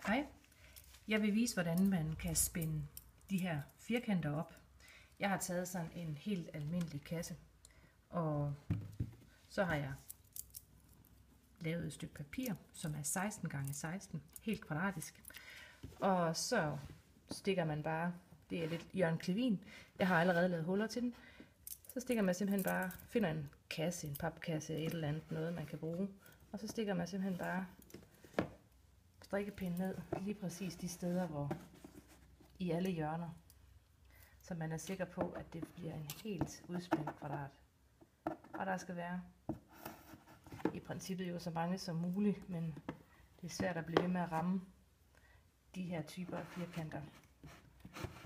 Hej, jeg vil vise, hvordan man kan spænde de her firkanter op. Jeg har taget sådan en helt almindelig kasse, og så har jeg lavet et stykke papir, som er 16 x 16, helt kvadratisk. Og så stikker man bare, det er lidt Jørgen Clevin, jeg har allerede lavet huller til den. Så stikker man simpelthen bare, finder en kasse, en papkasse, et eller andet, noget man kan bruge. Og så stikker man simpelthen bare strikkepinden ned, lige præcis de steder, hvor i alle hjørner. Så man er sikker på, at det bliver en helt udspændt kvadrat. Og der skal være i princippet jo så mange som muligt, men det er svært at blive ved med at ramme de her typer af firkanter.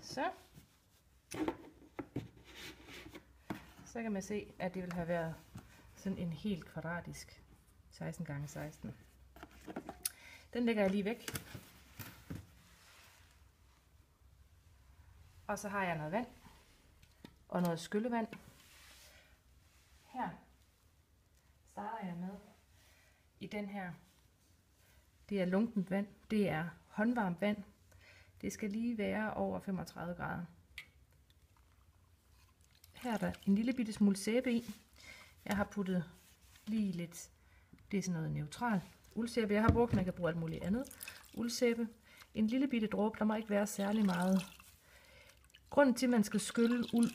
Så kan man se, at det vil have været sådan en helt kvadratisk 16 x 16. Den lægger jeg lige væk. Og så har jeg noget vand og noget skyllevand. Her starter jeg med i den her. Det er lunkent vand. Det er håndvarmt vand. Det skal lige være over 35 grader. Her er der en lille bitte smule sæbe i. Jeg har puttet lige lidt, det er sådan noget neutral uldsæbe. Jeg har brugt, man kan bruge alt muligt andet uldsæbe. En lille bitte dråbe, der må ikke være særlig meget. Grunden til, at man skal skylle uld,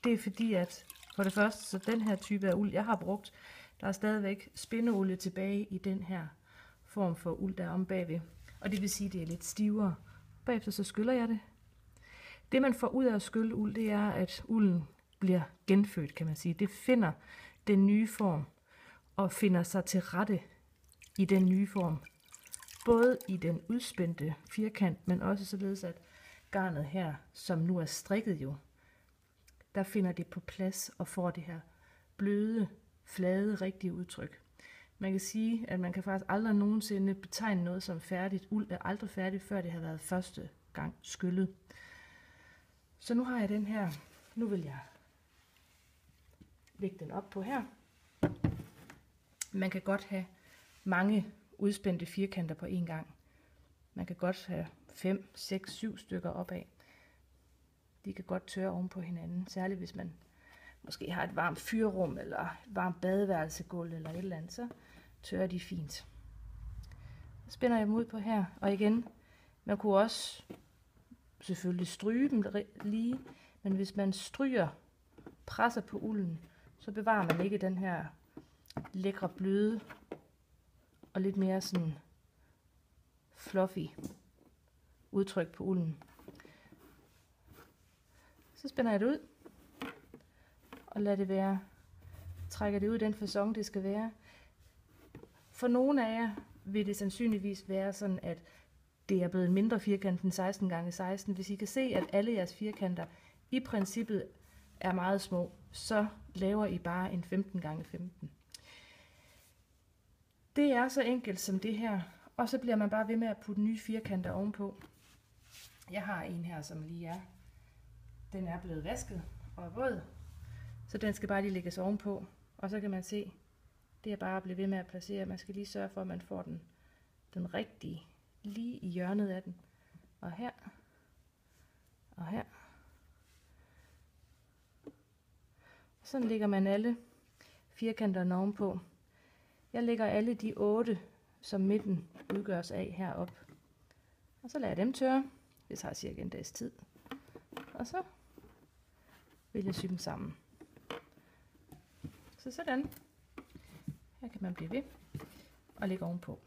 det er fordi, at for det første, så den her type af uld, jeg har brugt, der er stadigvæk spindeolie tilbage i den her form for uld, der er om bagved. Og det vil sige, at det er lidt stivere. Bagefter så skyller jeg det. Det man får ud af at skylle uld, det er, at ulden bliver genfødt, kan man sige. Det finder den nye form og finder sig til rette i den nye form. Både i den udspændte firkant, men også således, at garnet her, som nu er strikket jo, der finder det på plads og får det her bløde, flade, rigtige udtryk. Man kan sige, at man kan faktisk aldrig nogensinde betegne noget som færdigt. Uld er aldrig færdigt, før det har været første gang skyllet. Så nu har jeg den her. Nu vil jeg lægge den op på her. Man kan godt have mange udspændte firkanter på en gang. Man kan godt have 5, 6, 7 stykker opad. De kan godt tørre oven på hinanden, særligt hvis man måske har et varmt fyrrum eller et varmt badeværelsegulv eller et eller andet, så tørrer de fint. Så spænder jeg dem ud på her, og igen, man kunne også selvfølgelig stryge dem lige, men hvis man stryger, presser på ulden, så bevarer man ikke den her lækre bløde og lidt mere sådan fluffy udtryk på ulden. Så spænder jeg det ud og lader det være, trækker det ud i den facon det skal være. For nogle af jer vil det sandsynligvis være sådan, at det er blevet en mindre firkant end 16 x 16. Hvis I kan se, at alle jeres firkanter i princippet er meget små, så laver I bare en 15 x 15. Det er så enkelt som det her, og så bliver man bare ved med at putte nye firkanter ovenpå. Jeg har en her, som lige er. Den er blevet vasket og er våd, så den skal bare lige lægges ovenpå. Og så kan man se, det er bare at blive ved med at placere. Man skal lige sørge for, at man får den rigtige lige i hjørnet af den. Og her. Og her. Sådan lægger man alle firkanterne ovenpå. Jeg lægger alle de 8, som midten udgøres af, herop. Og så lader jeg dem tørre. Det tager cirka en dags tid. Og så vil jeg sy dem sammen. Så sådan. Her kan man blive ved og lægge ovenpå.